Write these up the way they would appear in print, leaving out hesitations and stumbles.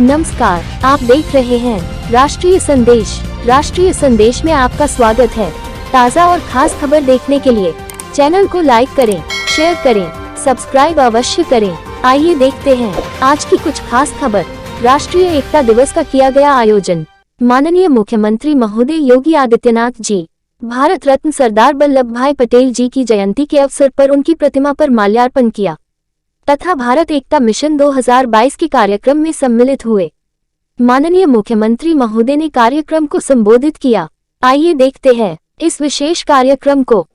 नमस्कार, आप देख रहे हैं राष्ट्रीय संदेश। राष्ट्रीय संदेश में आपका स्वागत है। ताज़ा और खास खबर देखने के लिए चैनल को लाइक करें, शेयर करें, सब्सक्राइब अवश्य करें। आइए देखते हैं आज की कुछ खास खबर। राष्ट्रीय एकता दिवस का किया गया आयोजन। माननीय मुख्यमंत्री महोदय योगी आदित्यनाथ जी भारत रत्न सरदार वल्लभ भाई पटेल जी की जयंती के अवसर पर उनकी प्रतिमा पर माल्यार्पण किया तथा भारत एकता मिशन 2022 के कार्यक्रम में सम्मिलित हुए। माननीय मुख्यमंत्री महोदय ने कार्यक्रम को संबोधित किया। आइए देखते हैं इस विशेष कार्यक्रम को।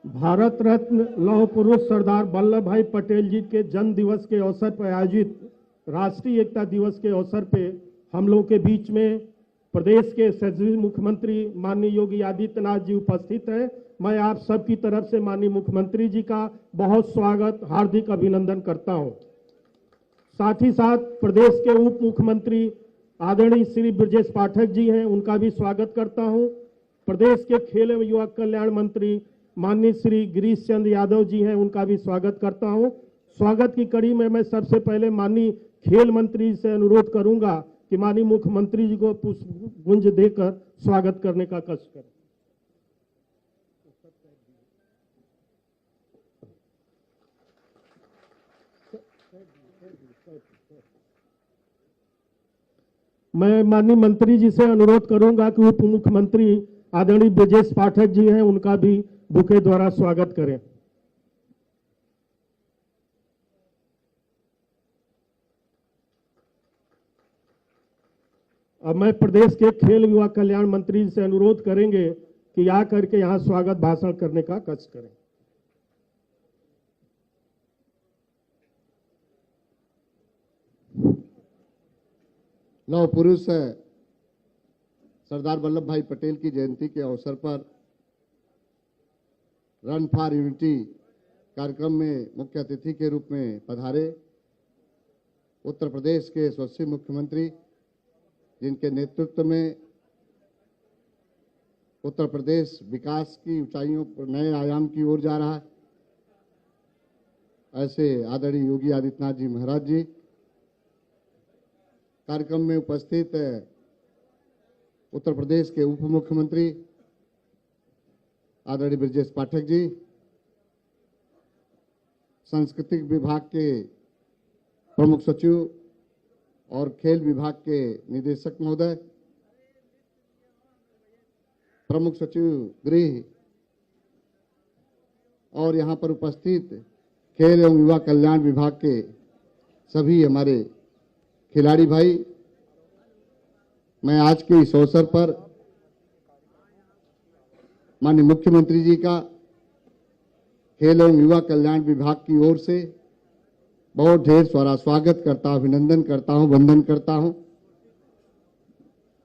भारत रत्न लौह पुरुष सरदार वल्लभ भाई पटेल जी के जन्म दिवस के अवसर पर आयोजित राष्ट्रीय एकता दिवस के अवसर पे हम लोगों के बीच में प्रदेश के यशस्वी मुख्यमंत्री माननीय योगी आदित्यनाथ जी उपस्थित हैं। मैं आप सबकी तरफ से माननीय मुख्यमंत्री जी का बहुत स्वागत, हार्दिक अभिनंदन करता हूं। साथ ही साथ प्रदेश के उप मुख्यमंत्री आदरणीय श्री ब्रजेश पाठक जी हैं, उनका भी स्वागत करता हूं। प्रदेश के खेल एवं युवा कल्याण मंत्री माननीय श्री गिरीश चंद्र यादव जी हैं, उनका भी स्वागत करता हूं। स्वागत की कड़ी में मैं सबसे पहले माननीय खेल मंत्री से अनुरोध करूंगा कि माननीय मुख्यमंत्री जी को पुष्पगुच्छ देकर स्वागत करने का कष्ट करें। मैं माननीय मंत्री जी से अनुरोध करूंगा कि उप मुख्यमंत्री आदरणीय ब्रजेश पाठक जी हैं, उनका भी बुके द्वारा स्वागत करें। अब मैं प्रदेश के खेल युवा कल्याण मंत्री से अनुरोध करेंगे कि आ करके यहां स्वागत भाषण करने का कष्ट करें। लौह पुरुष सरदार वल्लभ भाई पटेल की जयंती के अवसर पर रन फॉर यूनिटी कार्यक्रम में मुख्य अतिथि के रूप में पधारे उत्तर प्रदेश के यशस्वी मुख्यमंत्री, जिनके नेतृत्व में उत्तर प्रदेश विकास की ऊंचाइयों पर नए आयाम की ओर जा रहा है, ऐसे आदरणीय योगी आदित्यनाथ जी महाराज जी। कार्यक्रम में उपस्थित उत्तर प्रदेश के उप मुख्यमंत्री आदरणीय ब्रजेश पाठक जी, सांस्कृतिक विभाग के प्रमुख सचिव और खेल विभाग के निदेशक महोदय, प्रमुख सचिव गृह और यहाँ पर उपस्थित खेल एवं युवा कल्याण विभाग के सभी हमारे खिलाड़ी भाई, मैं आज के इस अवसर पर माननीय मुख्यमंत्री जी का खेल एवं युवा कल्याण विभाग की ओर से बहुत ढेर सारा स्वागत करता हूं, अभिनंदन करता हूं, वंदन करता हूं।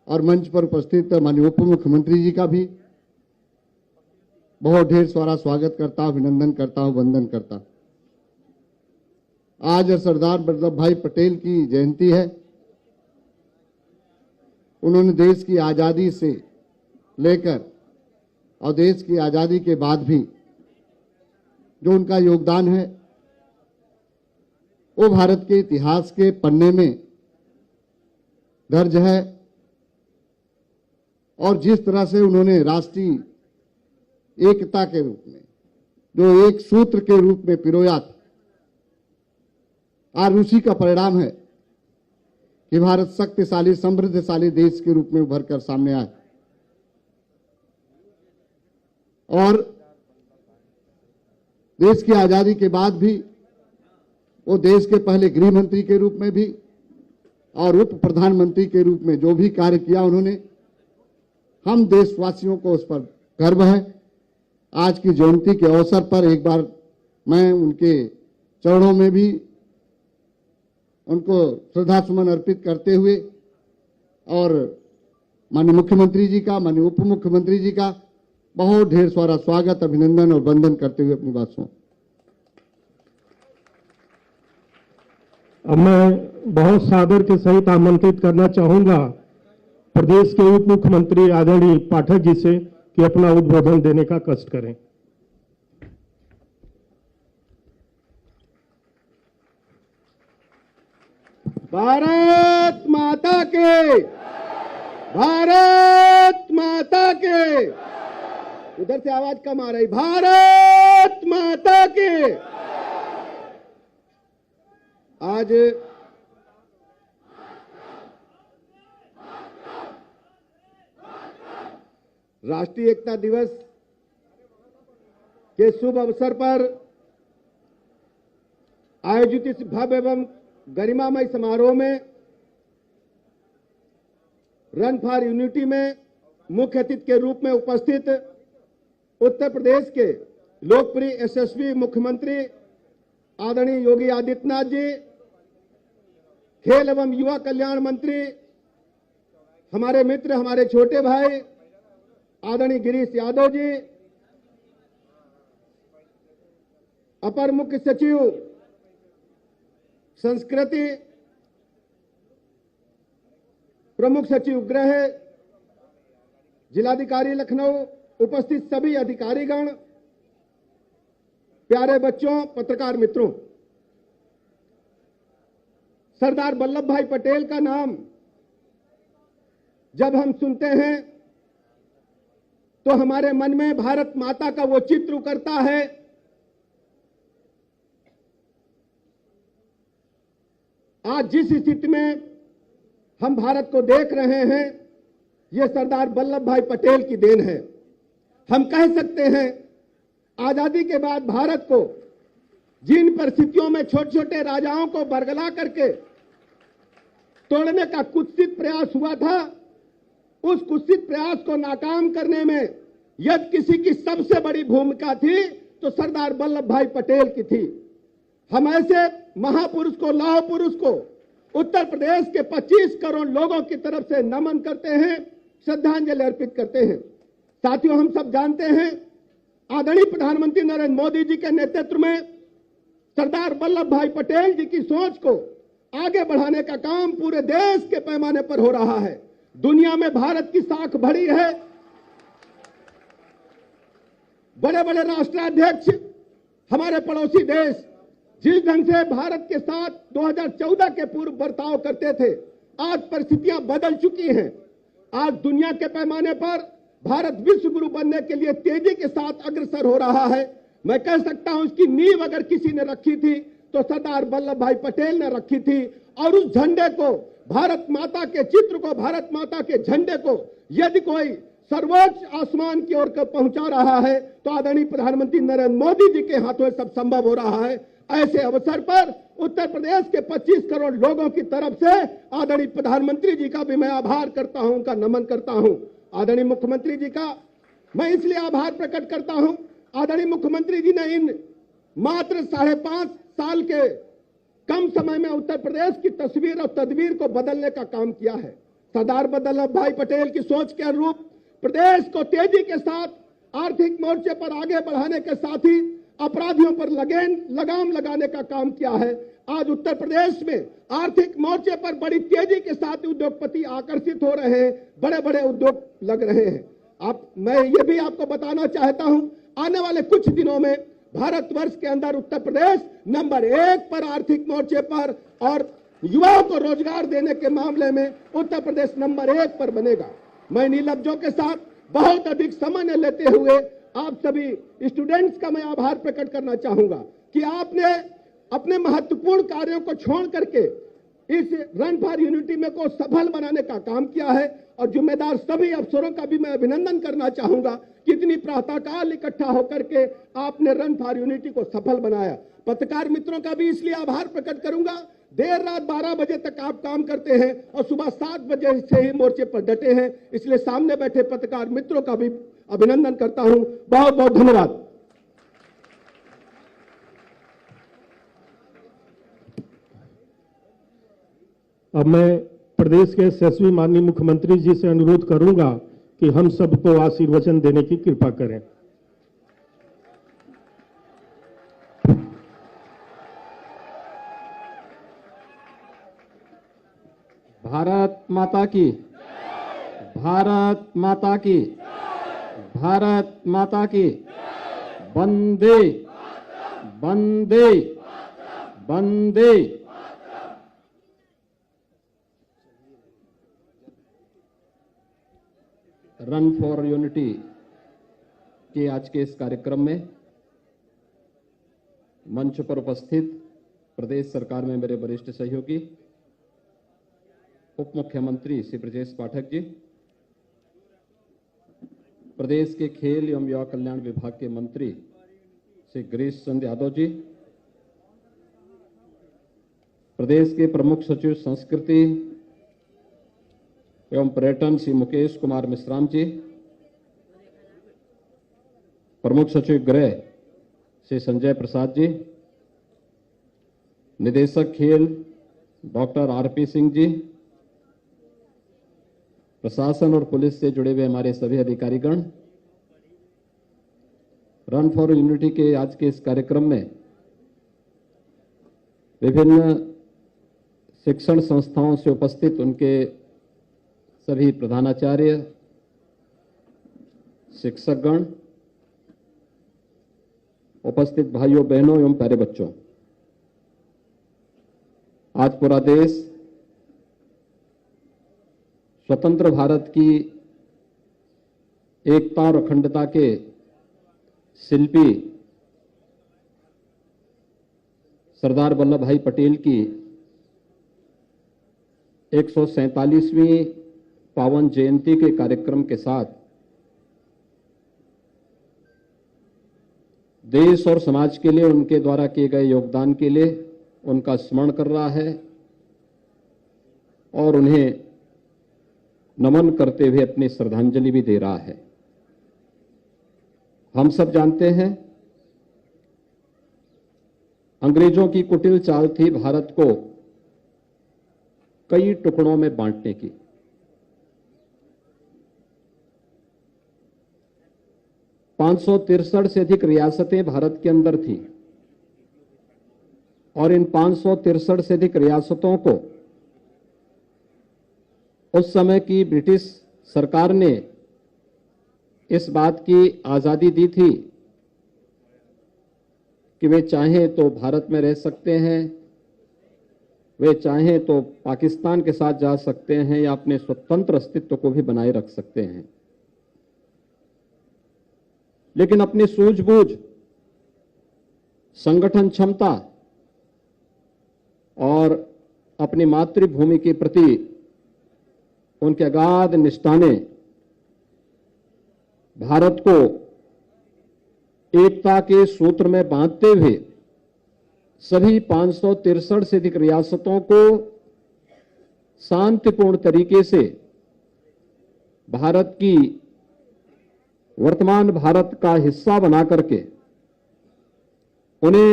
और मंच पर उपस्थित माननीय उप मुख्यमंत्री जी का भी बहुत ढेर सारा स्वागत करता हूं, अभिनंदन करता हूं, वंदन करता हूं। आज सरदार वल्लभ भाई पटेल की जयंती है। उन्होंने देश की आज़ादी से लेकर और देश की आज़ादी के बाद भी जो उनका योगदान है वो भारत के इतिहास के पन्ने में दर्ज है। और जिस तरह से उन्होंने राष्ट्रीय एकता के रूप में जो एक सूत्र के रूप में पिरोया था, आज उसी का परिणाम है कि भारत शक्तिशाली समृद्धशाली देश के रूप में उभर कर सामने आए। और देश की आजादी के बाद भी वो देश के पहले गृह मंत्री के रूप में भी और उप प्रधानमंत्री के रूप में जो भी कार्य किया उन्होंने, हम देशवासियों को उस पर गर्व है। आज की जयंती के अवसर पर एक बार मैं उनके चरणों में भी उनको श्रद्धा सुमन अर्पित करते हुए और माननीय मुख्यमंत्री जी का, माननीय उप मुख्यमंत्री जी का बहुत ढेर सारा स्वागत, अभिनंदन और वंदन करते हुए अपनी बात सुन। अब मैं बहुत सादर के सहित आमंत्रित करना चाहूंगा प्रदेश के उप मुख्यमंत्री आदरणीय पाठक जी से कि अपना उद्बोधन देने का कष्ट करें। भारत माता के, भारत माता के, उधर से आवाज कम आ रही, भारत माता के। आज राष्ट्रीय एकता दिवस के शुभ अवसर पर आयोजित इस भव्य एवं गरिमामय समारोह में रन फॉर यूनिटी में मुख्य अतिथि के रूप में उपस्थित उत्तर प्रदेश के लोकप्रिय यशस्वी मुख्यमंत्री आदरणीय योगी आदित्यनाथ जी, खेल एवं युवा कल्याण मंत्री हमारे मित्र, हमारे छोटे भाई आदरणीय गिरीश यादव जी, अपर मुख्य सचिव संस्कृति, प्रमुख सचिव गृह, जिलाधिकारी लखनऊ, उपस्थित सभी अधिकारीगण, प्यारे बच्चों, पत्रकार मित्रों, सरदार वल्लभ भाई पटेल का नाम जब हम सुनते हैं तो हमारे मन में भारत माता का वो चित्र उकरता है आज जिस स्थिति में हम भारत को देख रहे हैं, ये सरदार वल्लभ भाई पटेल की देन है। हम कह सकते हैं आजादी के बाद भारत को जिन परिस्थितियों में छोटे छोटे राजाओं को बरगला करके तोड़ने का कुत्सित प्रयास हुआ था, उस कुत्सित प्रयास को नाकाम करने में यदि किसी की सबसे बड़ी भूमिका थी तो सरदार वल्लभ भाई पटेल की थी। हम ऐसे महापुरुष को, लौह पुरुष को उत्तर प्रदेश के 25 करोड़ लोगों की तरफ से नमन करते हैं, श्रद्धांजलि अर्पित करते हैं। साथियों, हम सब जानते हैं आदरणीय प्रधानमंत्री नरेंद्र मोदी जी के नेतृत्व में सरदार वल्लभ भाई पटेल जी की सोच को आगे बढ़ाने का काम पूरे देश के पैमाने पर हो रहा है। दुनिया में भारत की साख बढ़ी है। बड़े बड़े राष्ट्राध्यक्ष, हमारे पड़ोसी देश जिस ढंग से भारत के साथ 2014 के पूर्व बर्ताव करते थे, आज परिस्थितियां बदल चुकी हैं। आज दुनिया के पैमाने पर भारत विश्व गुरु बनने के लिए तेजी के साथ अग्रसर हो रहा है। मैं कह सकता हूं इसकी नींव अगर किसी ने रखी थी तो सरदार वल्लभ भाई पटेल ने रखी थी, और उस झंडे को, भारत माता के चित्र को, भारत माता के झंडे को यदि कोई सर्वोच्च आसमान की ओर पहुंचा रहा है तो आदरणीय प्रधानमंत्री नरेंद्र मोदी जी के हाथों सब संभव हो रहा है। ऐसे अवसर पर उत्तर प्रदेश के 25 करोड़ लोगों की तरफ से आदरणीय प्रधानमंत्री जी का भी मैं आभार करता हूं, उनका नमन करता हूं। आदरणीय मुख्यमंत्री जी का मैं इसलिए आभार प्रकट करता हूं, आदरणीय मुख्यमंत्री जी ने इन मात्र 5.5 साल के कम समय में उत्तर प्रदेश की तस्वीर और तदबीर को बदलने का काम किया है। सरदार वल्लभ भाई पटेल की सोच के अनुरूप प्रदेश को तेजी के साथ आर्थिक मोर्चे पर आगे बढ़ाने के साथ ही अपराधियों पर लगाम लगाने का काम किया है। आज उत्तर प्रदेश में आर्थिक मोर्चे पर बड़ी तेजी के साथ उद्योगपति आकर्षित हो रहे हैं, बड़े बड़े उद्योग लग रहे हैं। मैं ये भी आपको बताना चाहता हूं, आने वाले कुछ दिनों में भारतवर्ष के अंदर उत्तर प्रदेश नंबर 1 पर आर्थिक मोर्चे पर, और युवाओं को रोजगार देने के मामले में उत्तर प्रदेश नंबर 1 पर बनेगा। मैं इन लफ्जों के साथ बहुत अधिक समय न लेते हुए आप सभी स्टूडेंट्स का मैं आभार प्रकट करना चाहूंगा कि आपने अपने महत्वपूर्ण कार्यों को छोड़ करके इस रन फॉर यूनिटी में को सफल बनाने का काम किया है। और जिम्मेदार सभी अफसरों का भी मैं अभिनंदन करना चाहूंगा कि इतनी प्रातःकाल इकट्ठा होकर के आपने रन फॉर यूनिटी को सफल बनाया। पत्रकार मित्रों का भी इसलिए आभार प्रकट करूंगा, देर रात 12 बजे तक आप काम करते हैं और सुबह 7 बजे से ही मोर्चे पर डटे हैं, इसलिए सामने बैठे पत्रकार मित्रों का भी अभिनंदन करता हूं। बहुत बहुत धन्यवाद। अब मैं प्रदेश के यशस्वी माननीय मुख्यमंत्री जी से अनुरोध करूंगा कि हम सबको आशीर्वचन देने की कृपा करें। भारत माता की, भारत माता की, भारत माता की, वंदे वंदे वंदे। रन फॉर यूनिटी के आज के इस कार्यक्रम में मंच पर उपस्थित प्रदेश सरकार में मेरे वरिष्ठ सहयोगी उप मुख्यमंत्री श्री ब्रजेश पाठक जी, प्रदेश के खेल एवं युवा कल्याण विभाग के मंत्री श्री गिरीश चंद्र यादव जी, प्रदेश के प्रमुख सचिव संस्कृति एवं पर्यटन श्री मुकेश कुमार मिश्राम जी, प्रमुख सचिव गृह श्री संजय प्रसाद जी, निदेशक खेल डॉक्टर आरपी सिंह जी, प्रशासन और पुलिस से जुड़े हुए हमारे सभी अधिकारीगण, रन फॉर यूनिटी के आज के इस कार्यक्रम में विभिन्न शिक्षण संस्थाओं से उपस्थित उनके सभी प्रधानाचार्य, शिक्षकगण, उपस्थित भाइयों बहनों एवं प्यारे बच्चों, आज पूरा देश स्वतंत्र भारत की एकता और अखंडता के शिल्पी सरदार वल्लभ भाई पटेल की 147वीं पावन जयंती के कार्यक्रम के साथ देश और समाज के लिए उनके द्वारा किए गए योगदान के लिए उनका स्मरण कर रहा है और उन्हें नमन करते हुए अपनी श्रद्धांजलि भी दे रहा है। हम सब जानते हैं अंग्रेजों की कुटिल चाल थी भारत को कई टुकड़ों में बांटने की। पांच सौ 563 से अधिक रियासतें भारत के अंदर थी और इन 563 से अधिक रियासतों को उस समय की ब्रिटिश सरकार ने इस बात की आजादी दी थी कि वे चाहें तो भारत में रह सकते हैं, वे चाहें तो पाकिस्तान के साथ जा सकते हैं या अपने स्वतंत्र अस्तित्व को भी बनाए रख सकते हैं। लेकिन अपनी सूझबूझ, संगठन क्षमता और अपनी मातृभूमि के प्रति उनके अगाध निष्ठा ने भारत को एकता के सूत्र में बांधते हुए सभी 563 से अधिक रियासतों को शांतिपूर्ण तरीके से भारत की वर्तमान भारत का हिस्सा बना करके उन्हें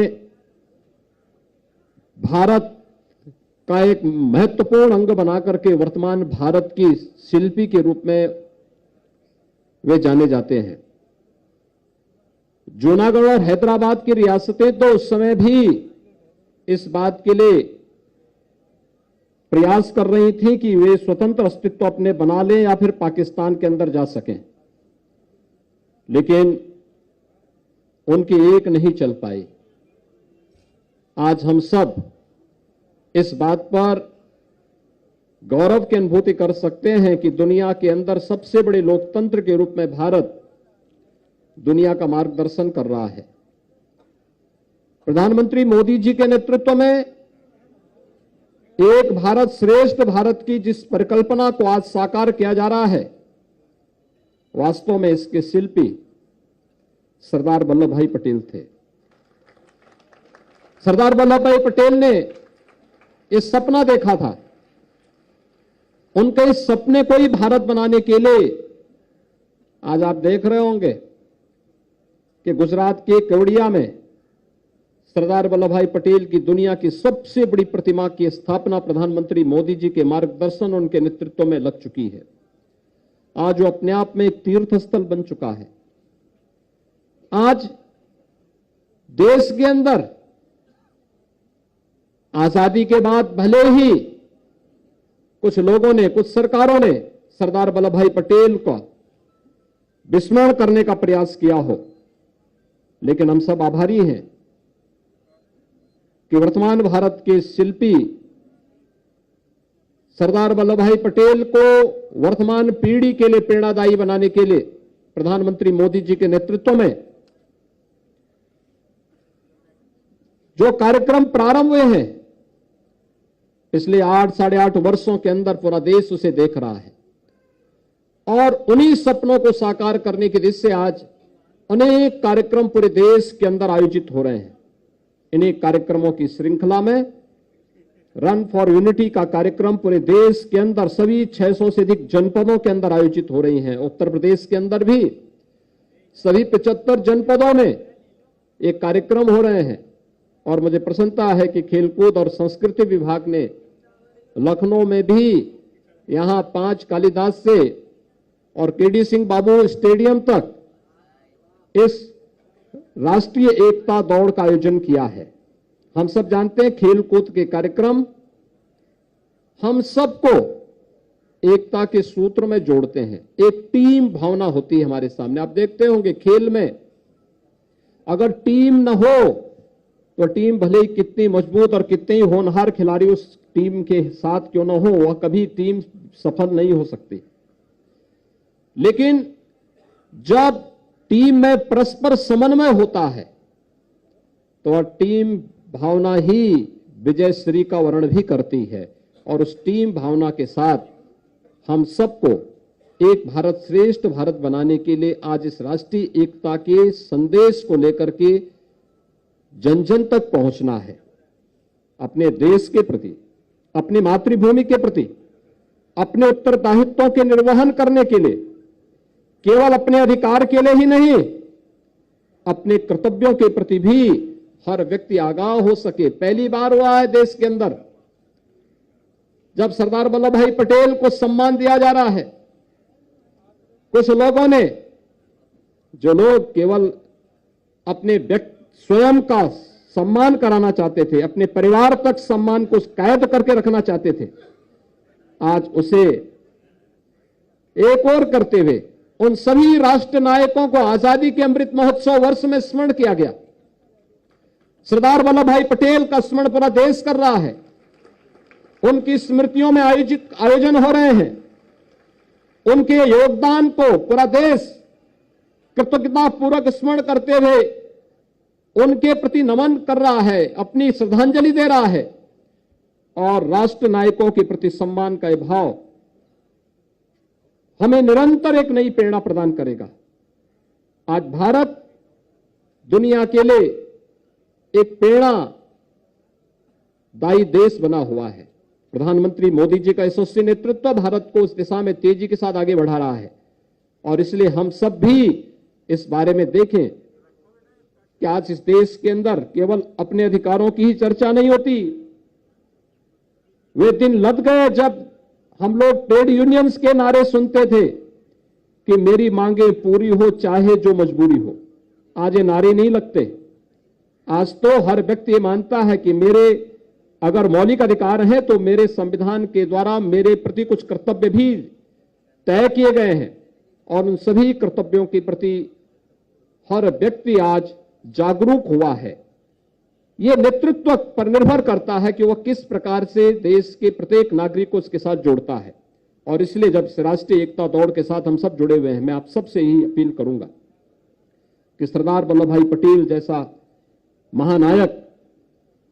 भारत का एक महत्वपूर्ण अंग बना करके वर्तमान भारत की शिल्पी के रूप में वे जाने जाते हैं। जूनागढ़ और हैदराबाद की रियासतें तो उस समय भी इस बात के लिए प्रयास कर रही थी कि वे स्वतंत्र अस्तित्व अपने बना लें या फिर पाकिस्तान के अंदर जा सकें, लेकिन उनकी एक नहीं चल पाई। आज हम सब इस बात पर गौरव की अनुभूति कर सकते हैं कि दुनिया के अंदर सबसे बड़े लोकतंत्र के रूप में भारत दुनिया का मार्गदर्शन कर रहा है। प्रधानमंत्री मोदी जी के नेतृत्व में एक भारत श्रेष्ठ भारत की जिस परिकल्पना को आज साकार किया जा रहा है, वास्तव में इसके शिल्पी सरदार वल्लभ भाई पटेल थे। सरदार वल्लभ भाई पटेल ने इस सपना देखा था। उनके इस सपने को ही भारत बनाने के लिए आज आप देख रहे होंगे कि गुजरात के केवड़िया में सरदार वल्लभ भाई पटेल की दुनिया की सबसे बड़ी प्रतिमा की स्थापना प्रधानमंत्री मोदी जी के मार्गदर्शन और उनके नेतृत्व में लग चुकी है। आज वो अपने आप में एक तीर्थ स्थल बन चुका है। आज देश के अंदर आजादी के बाद भले ही कुछ लोगों ने, कुछ सरकारों ने सरदार वल्लभ भाई पटेल का विस्मरण करने का प्रयास किया हो, लेकिन हम सब आभारी हैं कि वर्तमान भारत के शिल्पी सरदार वल्लभ भाई पटेल को वर्तमान पीढ़ी के लिए प्रेरणादायी बनाने के लिए प्रधानमंत्री मोदी जी के नेतृत्व में जो कार्यक्रम प्रारंभ हुए हैं, पिछले 8-8.5 वर्षों के अंदर पूरा देश उसे देख रहा है और उन्हीं सपनों को साकार करने की दिशा से आज अनेक कार्यक्रम पूरे देश के अंदर आयोजित हो रहे हैं। इन्हीं कार्यक्रमों की श्रृंखला में रन फॉर यूनिटी का कार्यक्रम पूरे देश के अंदर सभी 600 से अधिक जनपदों के अंदर आयोजित हो रही हैं। उत्तर प्रदेश के अंदर भी सभी 75 जनपदों में ये कार्यक्रम हो रहे हैं और मुझे प्रसन्नता है कि खेलकूद और संस्कृति विभाग ने लखनऊ में भी यहां 5 कालिदास से और केडी सिंह बाबू स्टेडियम तक इस राष्ट्रीय एकता दौड़ का आयोजन किया है। हम सब जानते हैं खेलकूद के कार्यक्रम हम सबको एकता के सूत्र में जोड़ते हैं। एक टीम भावना होती है हमारे सामने। आप देखते होंगे खेल में अगर टीम न हो तो टीम भले ही कितनी मजबूत और कितने ही होनहार खिलाड़ी उस टीम के साथ क्यों न हो, वह कभी टीम सफल नहीं हो सकती। लेकिन जब टीम में परस्पर समन्वय होता है तो टीम भावना ही विजयश्री का वर्णन भी करती है और उस टीम भावना के साथ हम सबको एक भारत श्रेष्ठ भारत बनाने के लिए आज इस राष्ट्रीय एकता के संदेश को लेकर के जन जन तक पहुंचना है। अपने देश के प्रति, अपनी मातृभूमि के प्रति, अपने उत्तरदायित्वों के निर्वहन करने के लिए केवल अपने अधिकार के लिए ही नहीं, अपने कर्तव्यों के प्रति भी हर व्यक्ति आगाह हो सके। पहली बार हुआ है देश के अंदर जब सरदार वल्लभ भाई पटेल को सम्मान दिया जा रहा है। कुछ लोगों ने, जो लोग केवल अपने स्वयं का सम्मान कराना चाहते थे, अपने परिवार तक सम्मान को कैद करके रखना चाहते थे, आज उसे एक और करते हुए उन सभी राष्ट्र नायकों को आजादी के अमृत महोत्सव वर्ष में स्मरण किया गया। सरदार वल्लभ भाई पटेल का स्मरण पूरा देश कर रहा है। उनकी स्मृतियों में आयोजन हो रहे हैं। उनके योगदान को पूरा देश कृतज्ञतापूर्वक स्मरण करते हुए उनके प्रति नमन कर रहा है, अपनी श्रद्धांजलि दे रहा है और राष्ट्र नायकों के प्रति सम्मान का भाव हमें निरंतर एक नई प्रेरणा प्रदान करेगा। आज भारत दुनिया के लिए एक प्रेरणादायी देश बना हुआ है। प्रधानमंत्री मोदी जी का यशस्वी नेतृत्व भारत को उस दिशा में तेजी के साथ आगे बढ़ा रहा है और इसलिए हम सब भी इस बारे में देखें कि आज इस देश के अंदर केवल अपने अधिकारों की ही चर्चा नहीं होती। वे दिन लद गए जब हम लोग ट्रेड यूनियंस के नारे सुनते थे कि मेरी मांगे पूरी हो चाहे जो मजबूरी हो। आज ये नारे नहीं लगते। आज तो हर व्यक्ति मानता है कि मेरे अगर मौलिक अधिकार हैं तो मेरे संविधान के द्वारा मेरे प्रति कुछ कर्तव्य भी तय किए गए हैं और उन सभी कर्तव्यों के प्रति हर व्यक्ति आज जागरूक हुआ है। यह नेतृत्व पर निर्भर करता है कि वह किस प्रकार से देश के प्रत्येक नागरिक को उसके साथ जोड़ता है और इसलिए जब राष्ट्रीय एकता दौड़ के साथ हम सब जुड़े हुए हैं, मैं आप सबसे ही अपील करूंगा कि सरदार वल्लभ भाई पटेल जैसा महानायक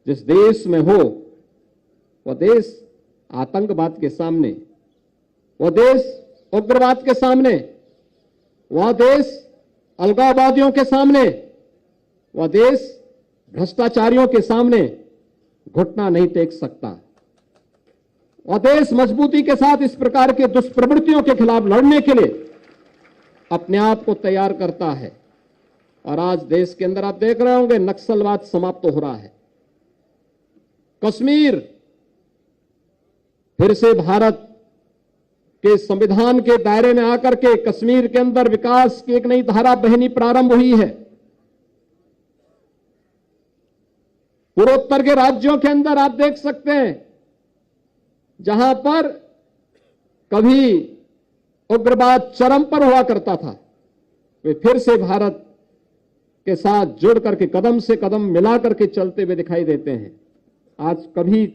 जिस देश में हो, वह देश आतंकवाद के सामने, वह देश उग्रवाद के सामने, वह देश अलगाववादियों के सामने, वह देश भ्रष्टाचारियों के सामने घुटना नहीं टेक सकता। वह देश मजबूती के साथ इस प्रकार के दुष्प्रवृत्तियों के खिलाफ लड़ने के लिए अपने आप को तैयार करता है और आज देश के अंदर आप देख रहे होंगे नक्सलवाद समाप्त हो रहा है। कश्मीर फिर से भारत के संविधान के दायरे में आकर के कश्मीर के अंदर विकास की एक नई धारा बहनी प्रारंभ हुई है। पूर्वोत्तर के राज्यों के अंदर आप देख सकते हैं जहां पर कभी उग्रवाद चरम पर हुआ करता था, वे फिर से भारत के साथ जुड़ करके कदम से कदम मिला करके चलते हुए दिखाई देते हैं। आज कभी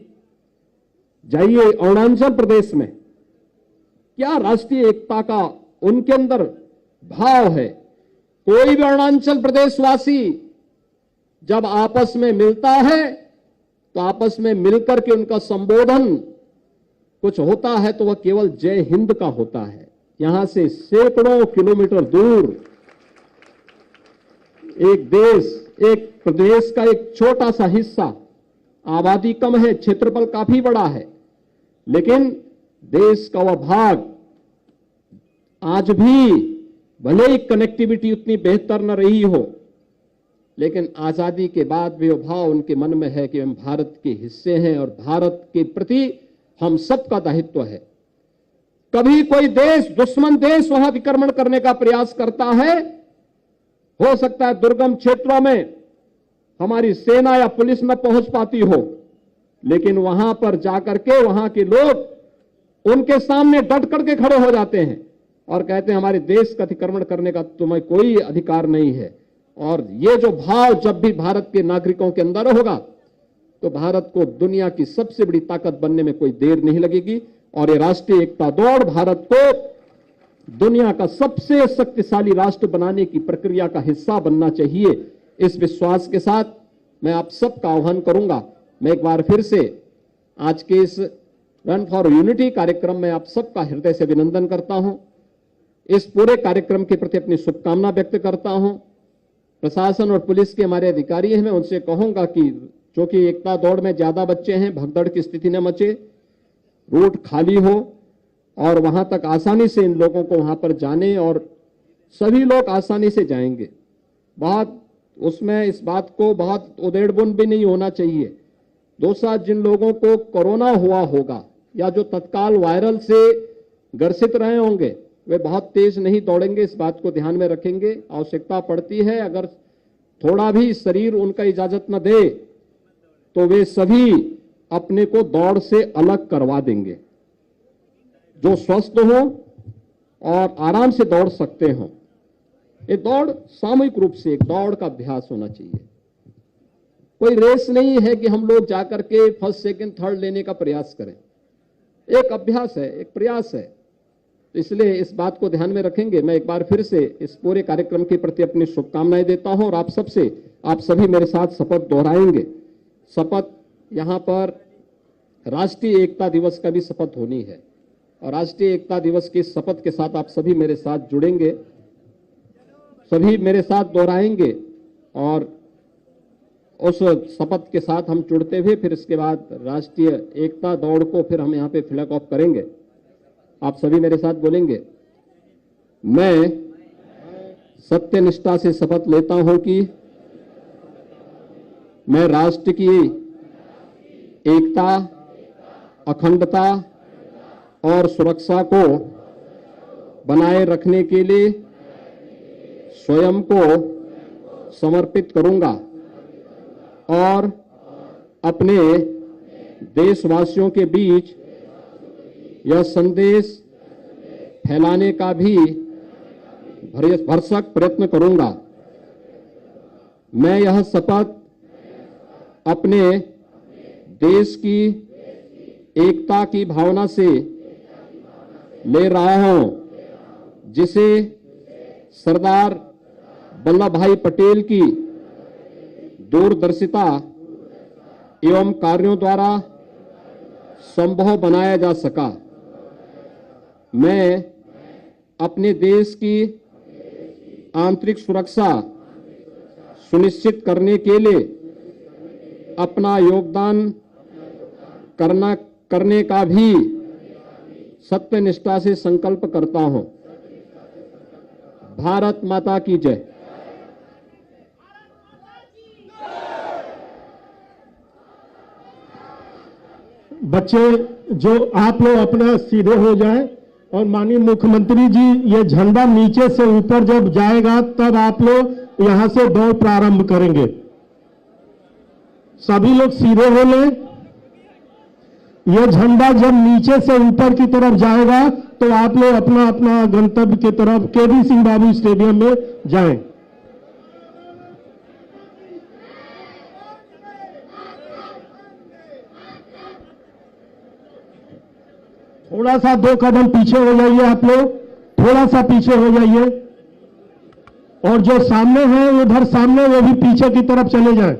जाइए अरुणाचल प्रदेश में, क्या राष्ट्रीय एकता का उनके अंदर भाव है। कोई भी अरुणाचल प्रदेशवासी जब आपस में मिलता है तो आपस में मिलकर के उनका संबोधन कुछ होता है तो वह केवल जय हिंद का होता है। यहां से सैकड़ों किलोमीटर दूर एक देश, एक प्रदेश का एक छोटा सा हिस्सा, आबादी कम है, क्षेत्रफल काफी बड़ा है, लेकिन देश का वह भाग आज भी भले ही कनेक्टिविटी उतनी बेहतर न रही हो, लेकिन आजादी के बाद भी वो भाव उनके मन में है कि हम भारत के हिस्से हैं और भारत के प्रति हम सबका दायित्व है। कभी कोई देश, दुश्मन देश वहां अतिक्रमण करने का प्रयास करता है, हो सकता है दुर्गम क्षेत्रों में हमारी सेना या पुलिस न पहुंच पाती हो, लेकिन वहां पर जाकर के वहां के लोग उनके सामने डट करके खड़े हो जाते हैं और कहते हैं हमारे देश का अतिक्रमण करने का तुम्हें कोई अधिकार नहीं है। और ये जो भाव जब भी भारत के नागरिकों के अंदर होगा तो भारत को दुनिया की सबसे बड़ी ताकत बनने में कोई देर नहीं लगेगी। और ये राष्ट्रीय एकता दौड़ भारत को दुनिया का सबसे शक्तिशाली राष्ट्र बनाने की प्रक्रिया का हिस्सा बनना चाहिए। इस विश्वास के साथ मैं आप सबका आह्वान करूंगा। मैं एक बार फिर से आज के इस रन फॉर यूनिटी कार्यक्रम में आप सबका हृदय से अभिनंदन करता हूं। इस पूरे कार्यक्रम के प्रति अपनी शुभकामना व्यक्त करता हूं। प्रशासन और पुलिस के हमारे अधिकारी हैं, मैं उनसे कहूंगा कि जो कि एकता दौड़ में ज्यादा बच्चे हैं, भगदड़ की स्थिति न मचे, रूट खाली हो और वहां तक आसानी से इन लोगों को वहां पर जाने और सभी लोग आसानी से जाएंगे। बहुत उसमें इस बात को बहुत उधेड़बुन भी नहीं होना चाहिए। दो साथ जिन लोगों को कोरोना हुआ होगा या जो तत्काल वायरल से ग्रसित रहे होंगे वे बहुत तेज नहीं दौड़ेंगे, इस बात को ध्यान में रखेंगे। आवश्यकता पड़ती है, अगर थोड़ा भी शरीर उनका इजाजत न दे तो वे सभी अपने को दौड़ से अलग करवा देंगे। जो स्वस्थ हो और आराम से दौड़ सकते हो, ये दौड़ सामूहिक रूप से एक दौड़ का अभ्यास होना चाहिए। कोई रेस नहीं है कि हम लोग जाकर के फर्स्ट सेकंड थर्ड लेने का प्रयास करें। एक अभ्यास है, एक प्रयास है। तो इसलिए इस बात को ध्यान में रखेंगे। मैं एक बार फिर से इस पूरे कार्यक्रम के प्रति अपनी शुभकामनाएं देता हूं और आप सभी मेरे साथ शपथ दोहराएंगे। शपथ यहां पर राष्ट्रीय एकता दिवस का भी शपथ होनी है और राष्ट्रीय एकता दिवस की शपथ के साथ आप सभी मेरे साथ जुड़ेंगे, सभी मेरे साथ दोहराएंगे और उस शपथ के साथ हम जुड़ते हुए फिर इसके बाद राष्ट्रीय एकता दौड़ को फिर हम यहाँ पे फ्लैग ऑफ करेंगे। आप सभी मेरे साथ बोलेंगे, मैं सत्यनिष्ठा से शपथ लेता हूं कि मैं राष्ट्र की एकता, अखंडता और सुरक्षा को बनाए रखने के लिए स्वयं को समर्पित करूंगा और अपने देशवासियों के बीच यह संदेश फैलाने का भी भरसक प्रयत्न करूंगा। मैं यह शपथ अपने देश की एकता की भावना से ले रहा हूं, जिसे सरदार वल्लभ भाई पटेल की दूरदर्शिता एवं कार्यों द्वारा संभव बनाया जा सका। मैं अपने देश की आंतरिक सुरक्षा सुनिश्चित करने के लिए अपना योगदान करने का भी सत्यनिष्ठा से संकल्प करता हूं। भारत माता की जय। बच्चे जो आप लोग अपना सीधे हो जाएं और माननीय मुख्यमंत्री जी ये झंडा नीचे से ऊपर जब जाएगा तब आप लोग यहां से दौड़ प्रारंभ करेंगे। सभी लोग सीधे हो लें ये झंडा जब नीचे से ऊपर की तरफ जाएगा तो आप लोग अपना अपना गंतव्य की तरफ केबी सिंह बाबू स्टेडियम में जाएं। थोड़ा सा 2 कदम पीछे हो जाइए आप लोग, थोड़ा सा पीछे हो जाइए, और जो सामने है उधर सामने वो भी पीछे की तरफ चले जाएं।